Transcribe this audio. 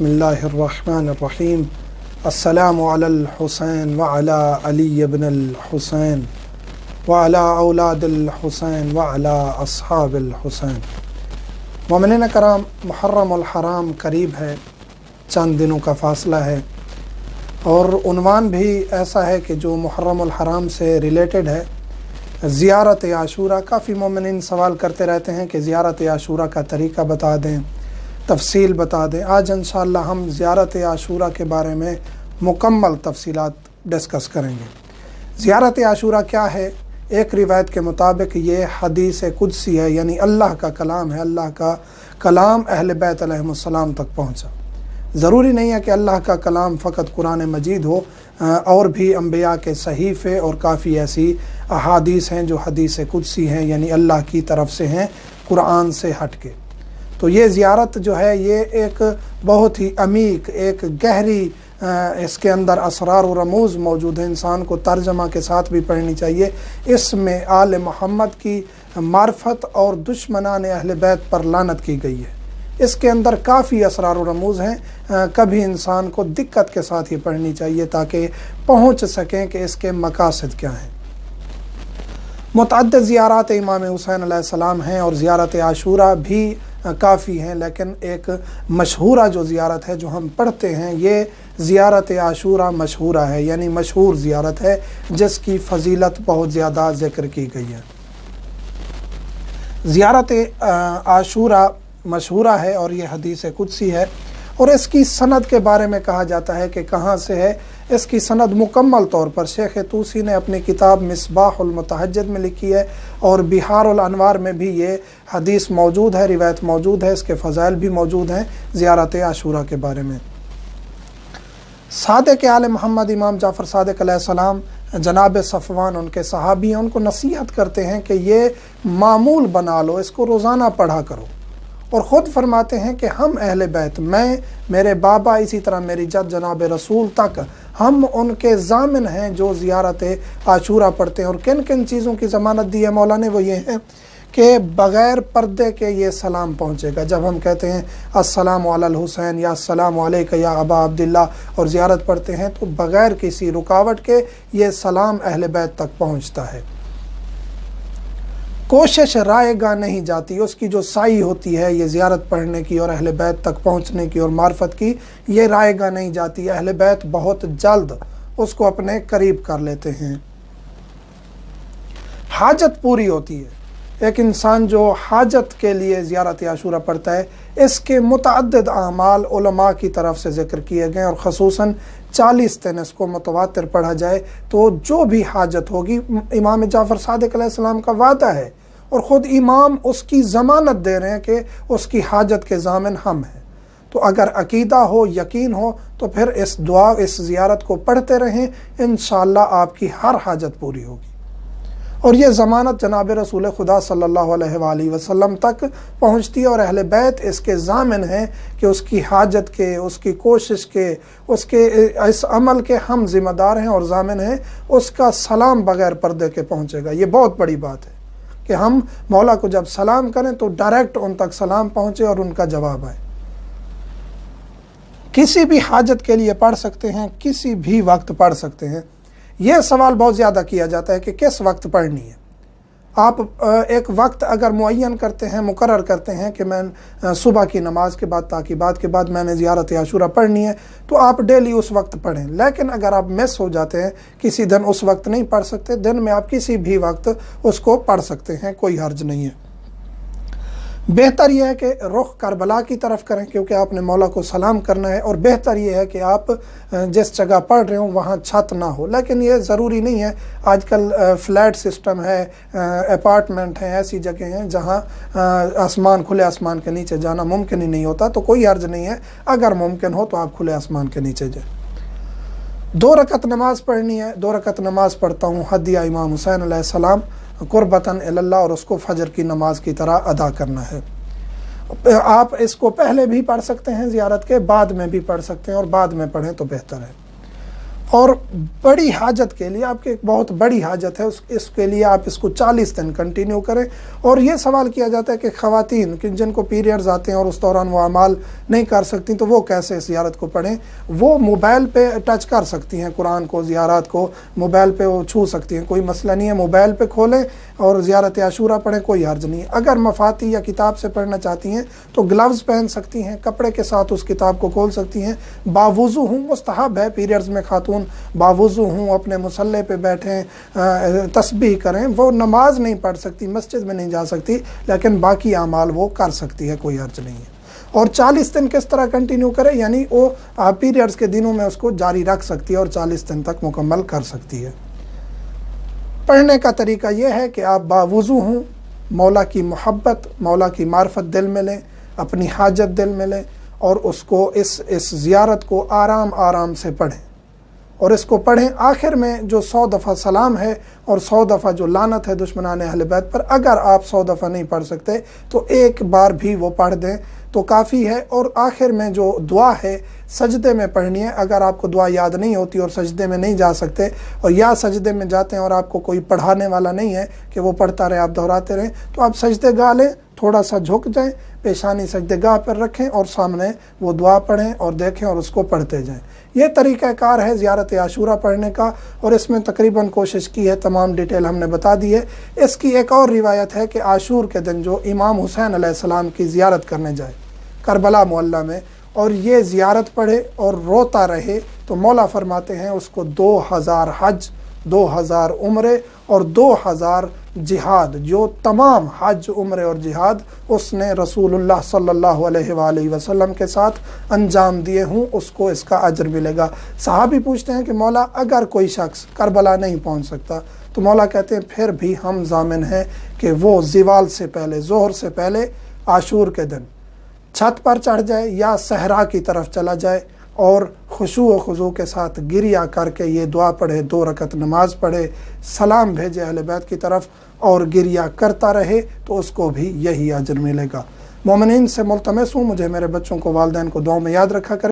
बिस्मिल्लाहिर्रहमानिर्रहीम। अस्सलामु अलल हुसैन व अला अली इब्न अल हुसैन व अला औलादिल हुसैन व अला अस्हाबिल हुसैन। मोमिनीन कराम, मुहर्रम अल हराम करीब है, चंद दिनों का फ़ासला है और उन्वान भी ऐसा है कि जो मुहर्रम अल हराम से रिलेटेड है, ज़ियारत आशूरा। काफ़ी मोमिनीन सवाल करते रहते हैं कि ज़ियारत आशूरा का तरीक़ा बता दें, तफसील बता दें। आज इंशाअल्लाह हम ज़ियारत आशूरा के बारे में मुकम्मल तफसीलात डिस्कस करेंगे। ज़ियारत आशूरा क्या है? एक रिवायत के मुताबिक ये हदीस कुदसी है, यानी अल्लाह का कलाम है। अल्लाह का कलाम अहले बैत अलैहिमुस्सलाम तक पहुँचा। ज़रूरी नहीं है कि अल्लाह का कलाम फ़कत कुरान मजीद हो, और भी अंबिया के सहीफ़े और काफ़ी ऐसी अहादीस हैं जो हदीस कुदसी हैं, यानी अल्लाह की तरफ से हैं, कुरान से हट के। तो ये ज़ियारत जो है ये एक बहुत ही अमीक, एक गहरी इसके अंदर असरार और रमूज़ मौजूद है। इंसान को तर्जमा के साथ भी पढ़नी चाहिए। इसमें आले मोहम्मद की मार्फत और दुश्मनान अहले बैत पर लानत की गई है। इसके अंदर काफ़ी असरार और रमूज़ हैं। कभी इंसान को दिक्कत के साथ ये पढ़नी चाहिए ताकि पहुँच सकें कि इसके मकासद क्या हैं। मुतअद्दिद ज़ियारत इमाम हुसैन अलैहिस्सलाम हैं और ज़ियारत आशूरा भी काफ़ी हैं, लेकिन एक मशहूरा जो ज़ियारत है जो हम पढ़ते हैं, ये ज़ियारत आशूरा मशहूरा है, यानी मशहूर ज़ियारत है जिसकी फ़जीलत बहुत ज़्यादा ज़िक्र की गई है। ज़ियारत आशूरा मशहूरा है और ये हदीस कुदसी है। और इसकी सनद के बारे में कहा जाता है कि कहाँ से है। इसकी सनद मुकम्मल तौर पर शेख तूसी ने अपनी किताब मिसबाहुल मुतहज्जिद में लिखी है और बिहारुल अनवार में भी ये हदीस मौजूद है, रिवायत मौजूद है, इसके फ़ज़ाइल भी मौजूद हैं ज़ियारत आशूरा के बारे में। सादिक़ आले मोहम्मद इमाम जाफ़र सादिक़ अलैहिस्सलाम, जनाब सफ़वान उनके सहाबी हैं, उनको नसीहत करते हैं कि ये मामूल बना लो, इसको रोज़ाना पढ़ा करो। और ख़ुद फरमाते हैं कि हम अहले बैत, मैं, मेरे बाबा, इसी तरह मेरी जद जनाब रसूल तक, हम उनके ज़ामिन हैं जो ज़ियारत आशूरा पढ़ते हैं। और किन किन चीज़ों की ज़मानत दी है मौला ने, वो ये है कि बग़ैर पर्दे के ये सलाम पहुँचेगा। जब हम कहते हैं अस्सलामु अलल हुसैन या अस्सलामु अलैका या अबा अब्दुल्लाह और ज़ियारत पढ़ते हैं, तो बग़ैर किसी रुकावट के ये सलाम अहले बैत तक पहुँचता है। कोशिश रायगा नहीं जाती, उसकी जो साई होती है ये ज़ियारत पढ़ने की और अहले बैत तक पहुँचने की और मार्फत की, ये रायगा नहीं जाती। अहले बैत बहुत जल्द उसको अपने करीब कर लेते हैं। हाजत पूरी होती है। एक इंसान जो हाजत के लिए ज़ियारत आशूरा पढ़ता है, इसके मुतअद्दिद आमाल उलमा की तरफ से ज़िक्र किए गए और ख़ुसूसन 40 दिन इसको मुतवातिर पढ़ा जाए तो जो भी हाजत होगी, इमाम जाफ़र सादिक़ अलैहिस्सलाम का वादा है और ख़ुद इमाम उसकी ज़मानत दे रहे हैं कि उसकी हाजत के ज़ामिन हम हैं। तो अगर अकीदा हो, यकीन हो, तो फिर इस दुआ, इस ज़ियारत को पढ़ते रहें, इंशाअल्लाह आपकी हर हाजत पूरी होगी। और ये ज़मानत जनाब रसूल खुदा सल्लल्लाहु अलैहि वसल्लम तक पहुँचती है और अहले बैत इसके ज़ामिन हैं कि उसकी हाजत के, उसकी कोशिश के, उसके इस अमल के हम ज़िम्मेदार हैं और ज़ामिन हैं। उसका सलाम बग़ैर पर्दे के पहुँचेगा। ये बहुत बड़ी बात है कि हम मौला को जब सलाम करें तो डायरेक्ट उन तक सलाम पहुँचे और उनका जवाब आए। किसी भी हाजत के लिए पढ़ सकते हैं, किसी भी वक्त पढ़ सकते हैं। यह सवाल बहुत ज़्यादा किया जाता है कि किस वक्त पढ़नी है। आप एक वक्त अगर मुअय्यन करते हैं, मुकर्रर करते हैं कि मैं सुबह की नमाज के बाद ताक़ीबात के बाद मैंने ज़ियारत आशूरा पढ़नी है, तो आप डेली उस वक्त पढ़ें। लेकिन अगर आप मिस हो जाते हैं, किसी दिन उस वक्त नहीं पढ़ सकते, दिन में आप किसी भी वक्त उसको पढ़ सकते हैं, कोई हर्ज नहीं है। बेहतर यह है कि रुख करबला की तरफ करें क्योंकि आपने मौला को सलाम करना है। और बेहतर यह है कि आप जिस जगह पढ़ रहे हो वहाँ छत ना हो। लेकिन ये ज़रूरी नहीं है। आजकल फ्लैट सिस्टम है, अपार्टमेंट हैं, ऐसी जगह हैं जहाँ आसमान, खुले आसमान के नीचे जाना मुमकिन ही नहीं होता, तो कोई अर्ज नहीं है। अगर मुमकिन हो तो आप खुले आसमान के नीचे जाएँ। 2 रकत नमाज पढ़नी है। 2 रकत नमाज पढ़ता हूँ हदिया इमाम हुसैन अलैहिस्सलाम कुर्बतन इल्लल्लाह, और उसको फजर की नमाज की तरह अदा करना है। आप इसको पहले भी पढ़ सकते हैं ज़ियारत के, बाद में भी पढ़ सकते हैं और बाद में पढ़ें तो बेहतर है। اور بڑی حاجت کے لیے، آپ کی ایک بہت بڑی حاجت ہے، اس کے لیے آپ اس کو 40 دن کنٹینیو کریں۔ اور یہ سوال کیا جاتا ہے کہ خواتین جن کو پیریڈز آتے ہیں اور اس دوران وہ اعمال نہیں کر سکتی تو وہ کیسے اس زیارت کو پڑھیں؟ وہ موبائل پہ ٹچ کر سکتی ہیں قرآن کو، زیارات کو موبائل پہ وہ چھو سکتی ہیں، کوئی مسئلہ نہیں ہے، موبائل پہ کھولیں اور زیارت عاشورہ پڑھیں، کوئی حرج نہیں ہے۔ اگر مفاتی یا کتاب سے پڑھنا چاہتی ہیں تو گلوز پہن سکتی ہیں، کپڑے کے ساتھ اس کتاب کو کھول سکتی ہیں، باوضو ہوں، مستحب ہے پیریڈز میں خاتون باوضو ہوں، اپنے مصلے پہ بیٹھیں، تسبیح کریں۔ وہ نماز نہیں پڑھ سکتی، مسجد میں نہیں جا سکتی، لیکن باقی اعمال وہ کر سکتی ہے، کوئی حرج نہیں ہے۔ اور 40 دن کس طرح کنٹینیو کرے؟ یعنی وہ پیریڈز کے دنوں میں اس کو جاری رکھ سکتی ہے اور 40 دن تک مکمل کر سکتی ہے۔ پڑھنے کا طریقہ یہ ہے کہ آپ باوضو ہوں، مولا کی محبت، مولا کی معرفت دل میں لیں، اپنی حاجت دل میں لیں، اور اس کو اس زیارت کو آرام آرام سے پڑھیں، اور اس کو پڑھیں۔ آخر میں جو 100 دفعہ سلام ہے اور 100 دفعہ جو لعنت ہے دشمنان اہل بیت پر، اگر آپ 100 دفعہ نہیں پڑھ سکتے تو ایک بار بھی وہ پڑھ دیں تو کافی ہے۔ اور آخر میں جو دعا ہے سجدے میں پڑھنی ہے۔ اگر آپ کو دعا یاد نہیں ہوتی اور سجدے میں نہیں جا سکتے، اور یا سجدے میں جاتے ہیں اور آپ کو کوئی پڑھانے والا نہیں ہے کہ وہ پڑھتا رہے، آپ دہراتے رہیں، تو آپ سجدے گاہ لیں، تھوڑا سا جھک جائیں، پیشانی سجدے گاہ پر رکھیں اور سامنے وہ دعا پڑھیں اور دیکھیں اور اس کو پڑھتے جائیں۔ یہ طریقہ کار ہے زیارت عاشورہ پڑھنے کا، اور اس میں تقریباً کوشش کی ہے، تمام ڈیٹیل ہم نے بتا دی ہے۔ اس کی ایک اور روایت ہے کہ عاشور کے دن جو امام حسین علیہ السلام کی زیارت کرنے جائے کربلا معلیٰ میں، اور یہ زیارت پڑھے اور روتا رہے، تو مولا فرماتے ہیں اس کو 2000 حج، 2000 عمرے اور 2000 جہاد، جو تمام حج، عمرے اور جہاد اس نے رسول اللہ صلی اللہ علیہ وآلہ وسلم کے ساتھ انجام دیے ہوں، اس کو اس کا اجر ملے گا۔ صحابی پوچھتے ہیں کہ مولا اگر کوئی شخص کربلا نہیں پہنچ سکتا، تو مولا کہتے ہیں پھر بھی ہم ضامن ہیں کہ وہ زوال سے پہلے، ظہر سے پہلے عاشور کے دن چھت پر چڑھ جائے یا صحرا کی طرف چلا جائے اور خشوع و خضوع کے ساتھ گریہ کر کے یہ دعا پڑھے، 2 رکعت نماز پڑھے، سلام بھیجے اہل بیت کی طرف اور گریہ کرتا رہے، تو اس کو بھی یہی اجر ملے گا۔ مومنین سے ملتمس ہوں مجھے میرے بچوں کو، والدین کو دعاؤں میں یاد رکھا کریں۔